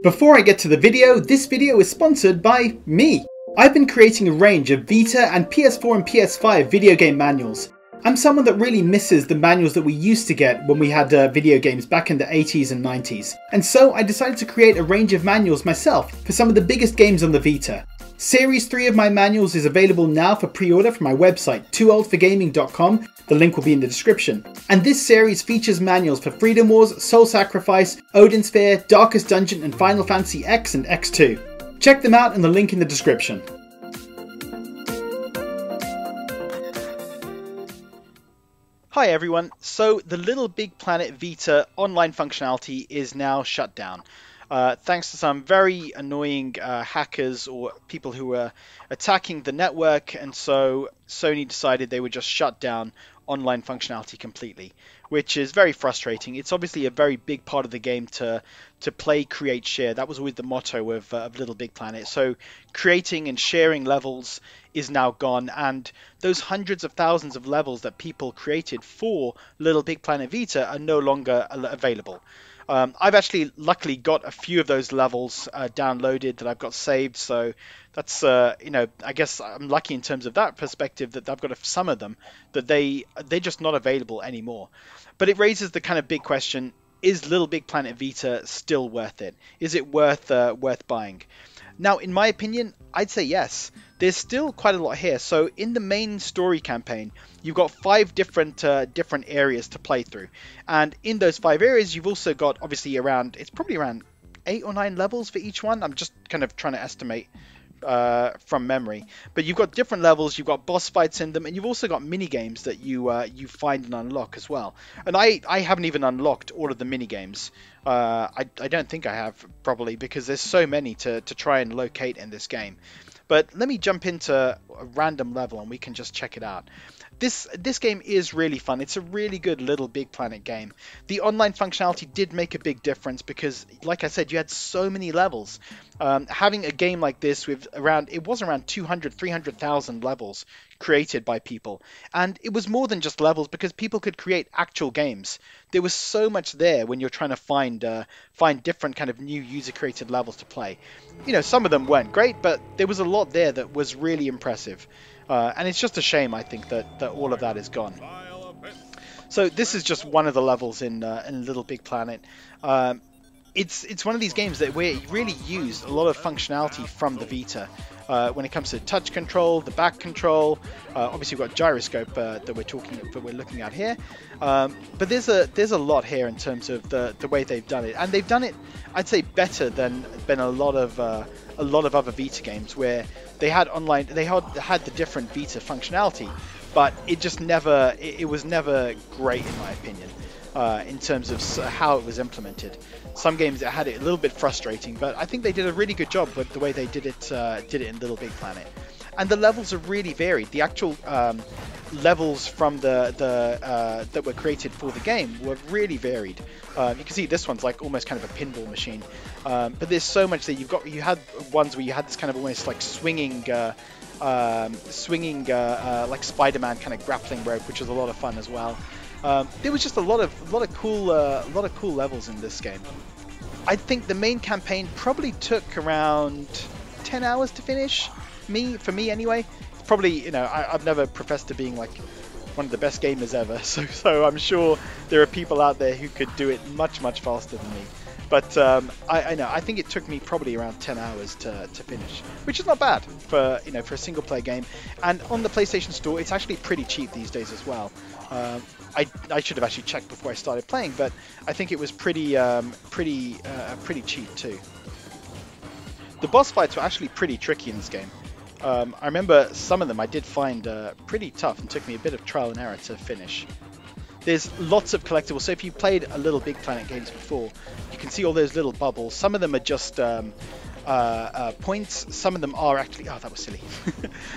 Before I get to the video, this video is sponsored by me. I've been creating a range of Vita and PS4 and PS5 video game manuals. I'm someone that really misses the manuals that we used to get when we had video games back in the 80s and 90s. And so I decided to create a range of manuals myself for some of the biggest games on the Vita. Series 3 of my manuals is available now for pre-order from my website, toooldforgaming.com. The link will be in the description. And this series features manuals for Freedom Wars, Soul Sacrifice, Odin Sphere, Darkest Dungeon, and Final Fantasy X and X2. Check them out in the link in the description. Hi everyone, so the LittleBigPlanet Vita online functionality is now shut down. Thanks to some very annoying hackers or people who were attacking the network, and so Sony decided they would just shut down online functionality completely, which is very frustrating. It's obviously a very big part of the game to play, create, share. That was always the motto of LittleBigPlanet. So creating and sharing levels is now gone, and those hundreds of thousands of levels that people created for LittleBigPlanet Vita are no longer available. I've actually luckily got a few of those levels downloaded that I've got saved, so that's I guess I'm lucky in terms of that perspective that I've got some of them that they're just not available anymore. But it raises the kind of big question: is LittleBigPlanet Vita still worth it? Is it worth buying? Now, in my opinion, I'd say yes. There's still quite a lot here. So in the main story campaign, you've got 5 different areas to play through. And in those 5 areas, you've also got obviously it's probably around 8 or 9 levels for each one. I'm just kind of trying to estimate from memory. But you've got different levels, you've got boss fights in them, and you've also got mini games that you find and unlock as well. And I haven't even unlocked all of the mini games. I don't think I have, probably, because there's so many to try and locate in this game. But let me jump into a random level and we can just check it out. This game is really fun. It's a really good LittleBigPlanet game. The online functionality did make a big difference because, like I said, you had so many levels. Having a game like this with around 200, 300,000 levels created by people. And it was more than just levels because people could create actual games. There was so much there when you're trying to find different kind of new user-created levels to play. You know, some of them weren't great, but there was a lot there that was really impressive. And it's just a shame, I think, that all of that is gone. So this is just one of the levels in LittleBigPlanet. It's one of these games that where you really used a lot of functionality from the Vita when it comes to touch control, the back control. Obviously, we've got gyroscope that we're looking at here. But there's a lot here in terms of the way they've done it, and they've done it, I'd say, better than a lot of other Vita games where they had online. They had the different Vita functionality, but it just never. It was never great in my opinion. In terms of how it was implemented. Some games that had it a little bit frustrating, but I think they did a really good job with the way they did it in LittleBigPlanet. And the levels are really varied. The actual levels from that were created for the game were really varied. You can see this one's like almost kind of a pinball machine, but there's so much that you had ones where you had this kind of almost like swinging like Spider-Man kind of grappling rope, which was a lot of fun as well. There was just a lot of cool levels in this game. I think the main campaign probably took around 10 hours to finish. For me anyway. Probably, I've never professed to being like one of the best gamers ever, so I'm sure there are people out there who could do it much faster than me. But I think it took me probably around 10 hours to finish, which is not bad for for a single player game. And on the PlayStation Store, it's actually pretty cheap these days as well. I should have actually checked before I started playing, but I think it was pretty cheap too. The boss fights were actually pretty tricky in this game. I remember some of them I did find pretty tough and took me a bit of trial and error to finish. There's lots of collectibles, so if you've played a LittleBigPlanet games before, you can see all those little bubbles. Some of them are just points, some of them are actually, oh that was silly.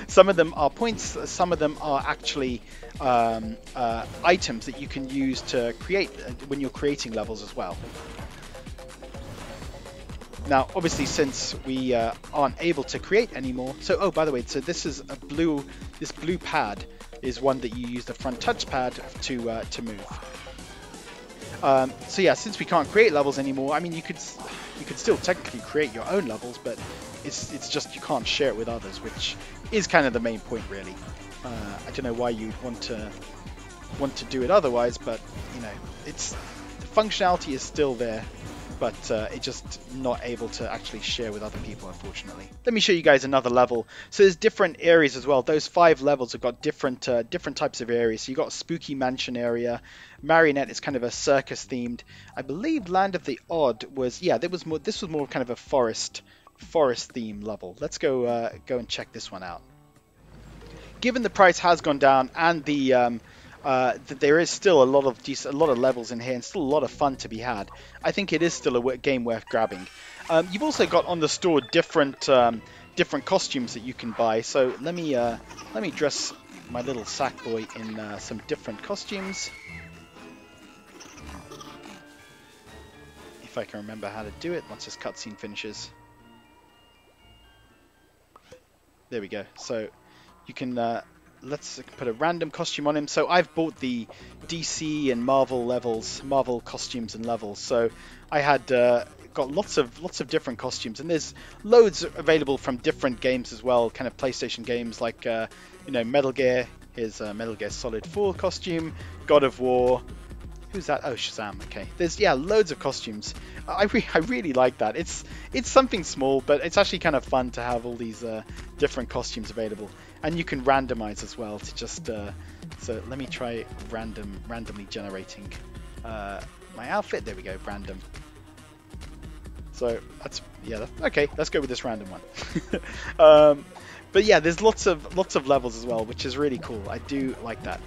Some of them are points, some of them are actually items that you can use to create when you're creating levels as well. Now, obviously, since we aren't able to create anymore, so oh, by the way, so this is this blue pad is one that you use the front touchpad to move. So yeah, since we can't create levels anymore, I mean, you could still technically create your own levels, but it's just you can't share it with others, which is kind of the main point, really. I don't know why you'd want to do it otherwise, but you know, it's the functionality is still there, but it's just not able to actually share with other people, unfortunately. Let me show you guys another level. So there's different areas as well. Those 5 levels have got different types of areas. So you got a spooky mansion area. Marionette is kind of a circus themed. I believe Land of the Odd was, yeah, this was more kind of a forest theme level. Let's go and check this one out. Given the price has gone down and there is still a lot of levels in here and still a lot of fun to be had, I think it is still a game worth grabbing. You've also got on the store different costumes that you can buy. So let me dress my little sack boy in some different costumes, if I can remember how to do it once this cutscene finishes. There we go. So you can let's put a random costume on him. So I've bought the DC and Marvel costumes and levels. So I had got lots of different costumes, and there's loads available from different games as well, kind of PlayStation games like you know, Metal Gear. Here's Metal Gear Solid 4 costume, God of War. Who's that? Oh, Shazam. Okay. There's, yeah, loads of costumes. I really like that. It's something small, but it's actually kind of fun to have all these different costumes available. And you can randomize as well to just... so let me try randomly generating my outfit. There we go, random. So that's, yeah, okay, let's go with this random one. But yeah, there's lots of levels as well, which is really cool. I do like that.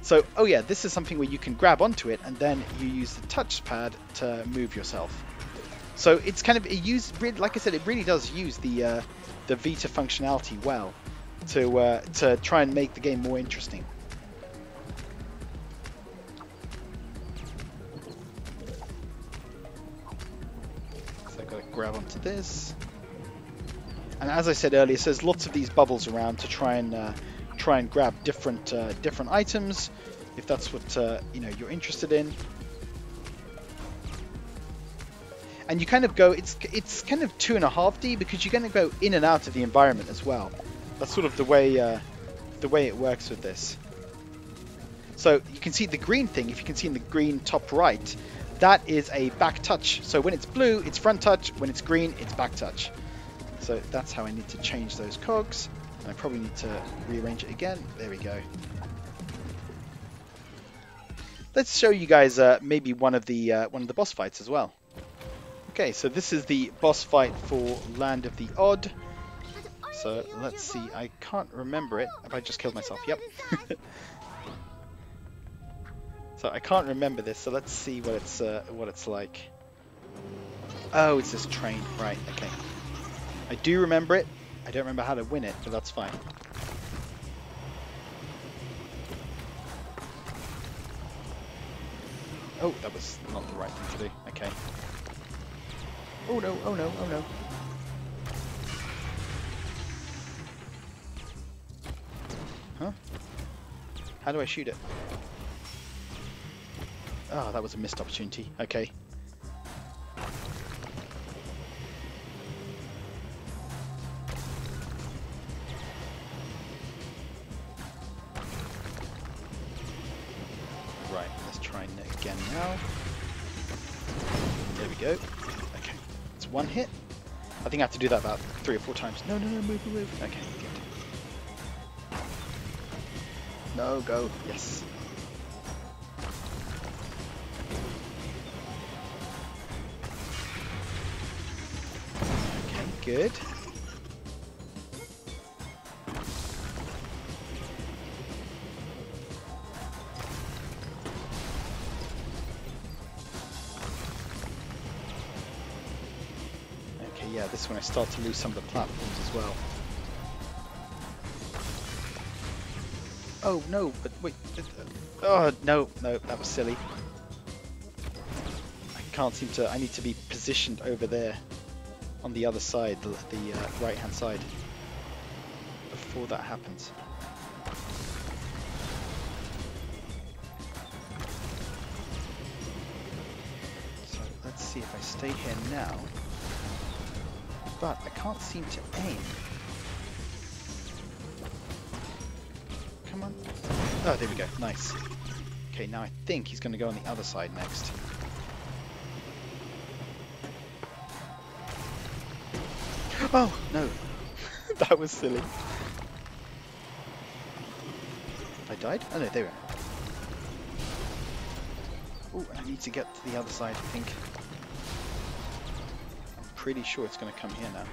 So, oh yeah, this is something where you can grab onto it and then you use the touchpad to move yourself. So it's kind of like I said, it really does use the Vita functionality well to try and make the game more interesting. So I've got to grab onto this. And as I said earlier, so there's lots of these bubbles around to try and grab different items, if that's what you know, you're interested in. And you kind of go, it's kind of 2.5D because you're going to go in and out of the environment as well. That's sort of the way it works with this. So you can see the green thing. If you can see in the green top right, that is a back touch. So when it's blue, it's front touch. When it's green, it's back touch. So that's how I need to change those cogs. And I probably need to rearrange it again. There we go. Let's show you guys maybe one of the boss fights as well. Okay, so this is the boss fight for Land of the Odd. So let's see. I can't remember it. Have I just killed myself? Yep. So I can't remember this. So let's see what it's like. Oh, it's this train. Right. Okay. I do remember it. I don't remember how to win it, but that's fine. Oh, that was not the right thing to do. Okay. Oh no, oh no, oh no. Huh? How do I shoot it? Oh, that was a missed opportunity. Okay. Right, let's try it again now. There we go. Okay, it's one hit. I think I have to do that about 3 or 4 times. No, no, no, move, move. Okay, good. No, go. Yes. Okay, good. Yeah, this is when I start to lose some of the platforms as well. Oh no, but wait. Oh no, no, that was silly. I can't seem to. I need to be positioned over there on the other side, the right hand side, before that happens. Let's see if I stay here now. But I can't seem to aim. Come on. Oh, there we go. Nice. Okay, now I think he's going to go on the other side next. Oh, no. That was silly. I died? Oh, no, there we are. Oh, I need to get to the other side, I think. I'm pretty sure it's going to come here now.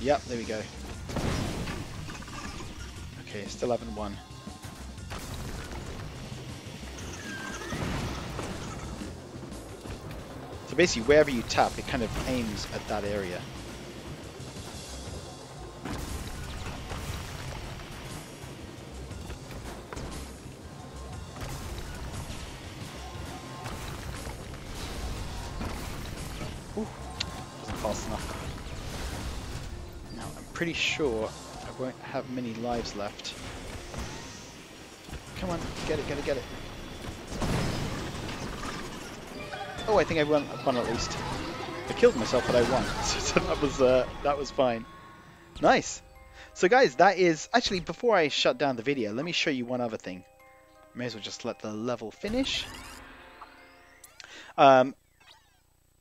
Yep, there we go. Okay, still haven't won. So basically, wherever you tap, it kind of aims at that area. Ooh, wasn't fast enough. Now, I'm pretty sure I won't have many lives left. Come on, get it, get it, get it. Oh, I think I won at least. I killed myself, but I won. So that was fine. Nice. So guys, that is actually, before I shut down the video, let me show you one other thing. May as well just let the level finish.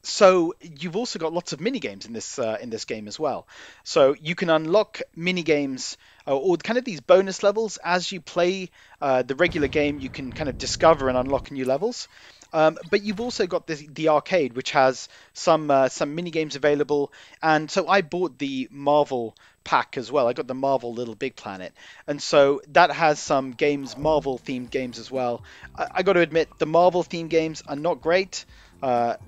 So you've also got lots of mini games in this game as well. So you can unlock mini games or kind of these bonus levels as you play the regular game. You can kind of discover and unlock new levels. But you've also got the arcade, which has some mini games available. And so I bought the Marvel pack as well. I got the Marvel LittleBigPlanet, and so that has some games, Marvel themed games as well. I got to admit, the Marvel themed games are not great.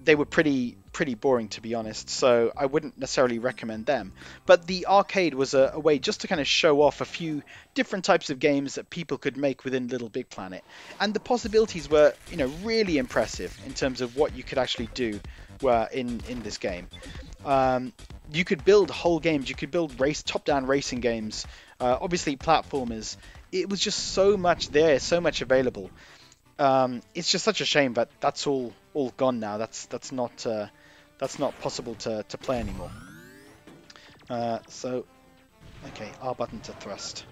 They were pretty boring, to be honest, so I wouldn't necessarily recommend them. But the arcade was a way just to kind of show off a few different types of games that people could make within LittleBigPlanet, and the possibilities were, you know, really impressive in terms of what you could actually do in this game. You could build whole games. You could build top-down racing games. Obviously, platformers. It was just so much there, so much available. It's just such a shame that that's all gone now. That's not possible to play anymore. So, okay, R button to thrust.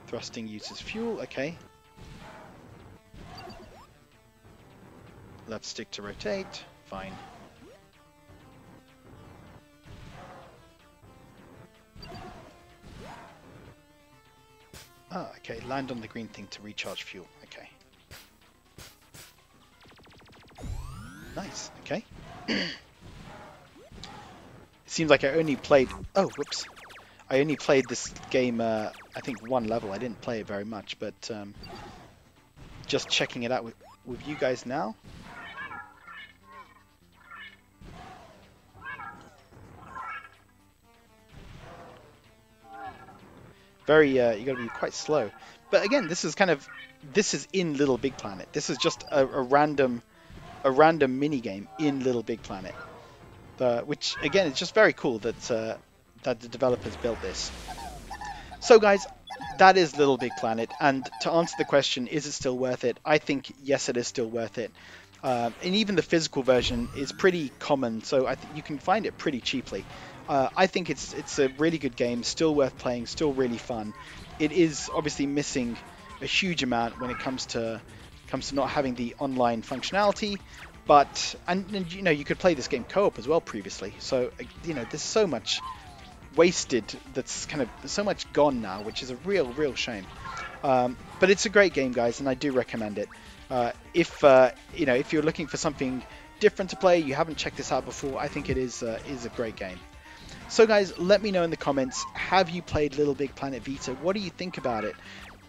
Thrusting uses fuel. Okay. Left stick to rotate. Fine. Ah, okay. Land on the green thing to recharge fuel. Okay. Nice. Okay. It seems like I only played... Oh, whoops. I only played this game, I think, one level. I didn't play it very much, but just checking it out with you guys now. Very, you got to be quite slow. But again, this is in LittleBigPlanet. This is just a random mini game in LittleBigPlanet. Which again, is just very cool that the developers built this. So guys, that is LittleBigPlanet. And to answer the question, is it still worth it? I think yes, it is still worth it. And even the physical version is pretty common, so I think you can find it pretty cheaply. I think it's a really good game, still worth playing, still really fun. It is obviously missing a huge amount when it comes to not having the online functionality, but and you know, you could play this game co-op as well previously. So you know, there's so much wasted, that's kind of so much gone now, which is a real shame. But it's a great game, guys, and I do recommend it. If you know, if you're looking for something different to play, you haven't checked this out before, I think it is a great game. So guys, let me know in the comments, have you played LittleBigPlanet Vita? What do you think about it?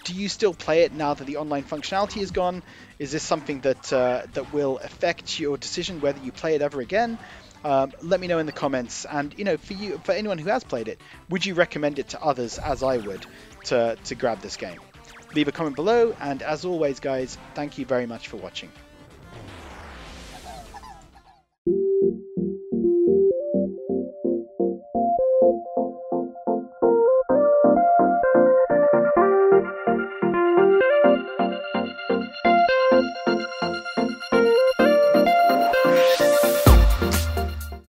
Do you still play it now that the online functionality is gone? Is this something that will affect your decision whether you play it ever again? Let me know in the comments. And you know, for anyone who has played it, would you recommend it to others as I would to grab this game? Leave a comment below, and as always guys, thank you very much for watching.